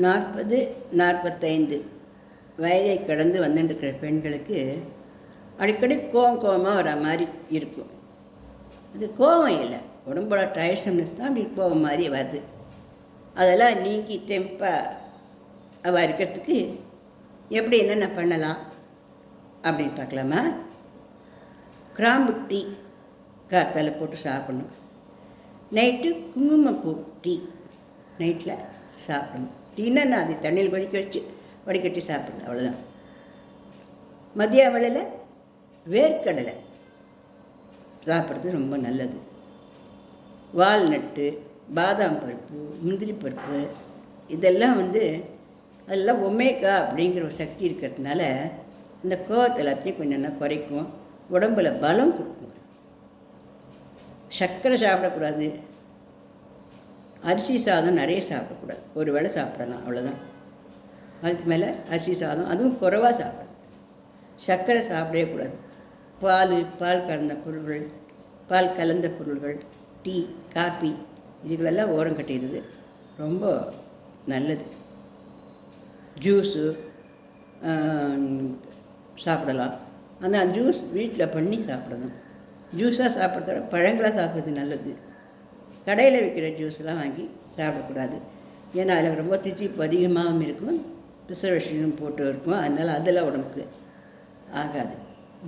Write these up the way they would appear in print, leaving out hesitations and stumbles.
40, 45 வயதை கடந்து வந்துட்டுருக்கிற பெண்களுக்கு அடிக்கடி கோவமாக வர மாதிரி இருக்கும். அது கோவம் இல்லை, உடம்போட டயர்ட்னஸ் தான் அப்படி கோவம் மாதிரி வருது. அதெல்லாம் நீங்கி டெம்பாக அவள் இருக்கிறதுக்கு எப்படி என்னென்ன பண்ணலாம் அப்படின்னு பார்க்கலாமா? கிராம்பு டீ காத்தால போட்டு சாப்பிடணும். நைட்டு குங்குமப்பூ டீ நைட்டில் சாப்பிடணும். டீன்னா நான் அது தண்ணியில் கொதிக்க வச்சு வடிகட்டி சாப்பிடுது, அவ்வளோதான். மதிய வேளையில் வேர்க்கடலை சாப்பிட்றது ரொம்ப நல்லது. வால்நட்டு, பாதாம் பருப்பு, முந்திரி பருப்பு இதெல்லாம் அதெல்லாம் ஒமேகா அப்படிங்கிற ஒரு சக்தி இருக்கிறதுனால இந்த கோவத்தை எல்லாத்தையும் கொஞ்சம் குறைக்கும், உடம்புல பலம் கொடுக்கும். சர்க்கரை சாப்பிடக்கூடாது, அரிசி சாதம் நிறைய சாப்பிடக்கூடாது, ஒரு வேளை சாப்பிடலாம், அவ்வளோதான். அதுக்கு மேலே அரிசி சாதம் அதுவும் குறைவாக சாப்பிடணும். சர்க்கரை சாப்பிடவே கூடாது. பால் கலந்த பொருள்கள், பால் கலந்த பொருள்கள், டீ, காப்பி இதுகளெல்லாம் ஓரம் கட்டிடுது, ரொம்ப நல்லது. ஜூஸு சாப்பிடலாம், ஆனால் ஜூஸ் வீட்டில் பண்ணி சாப்பிடணும். ஜூஸாக சாப்பிட்றத பழங்களாக சாப்பிட்றது நல்லது. கடையில் விற்கிற ஜூஸ்லாம் வாங்கி சாப்பிடக்கூடாது, ஏன்னா அதில் ரொம்ப தித்திப்பு அதிகமாகவும் இருக்கும், ப்ரிசர்வேஷனும் போட்டு இருக்கும், அதனால் அதெல்லாம் உடம்புக்கு ஆகாது.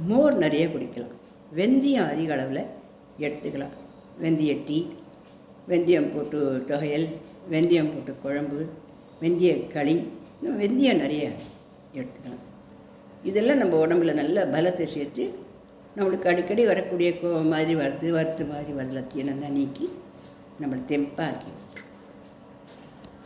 மோர் நிறைய குடிக்கலாம். வெந்தயம் அதிக அளவில் எடுத்துக்கலாம். வெந்தய டீ, வெந்தயம் போட்டு தொகையல், வெந்தயம் போட்டு குழம்பு, வெந்தய களி, வெந்தயம் நிறைய எடுத்துக்கலாம். இதெல்லாம் நம்ம உடம்புல நல்ல பலத்தை சேர்த்து நம்மளுக்கு அடிக்கடி வரக்கூடிய கோவம் மாதிரி வருது, வருத்து மாதிரி வரலத்தையும் நல்லா நீக்கி நம்மளை தெம்பாக்கி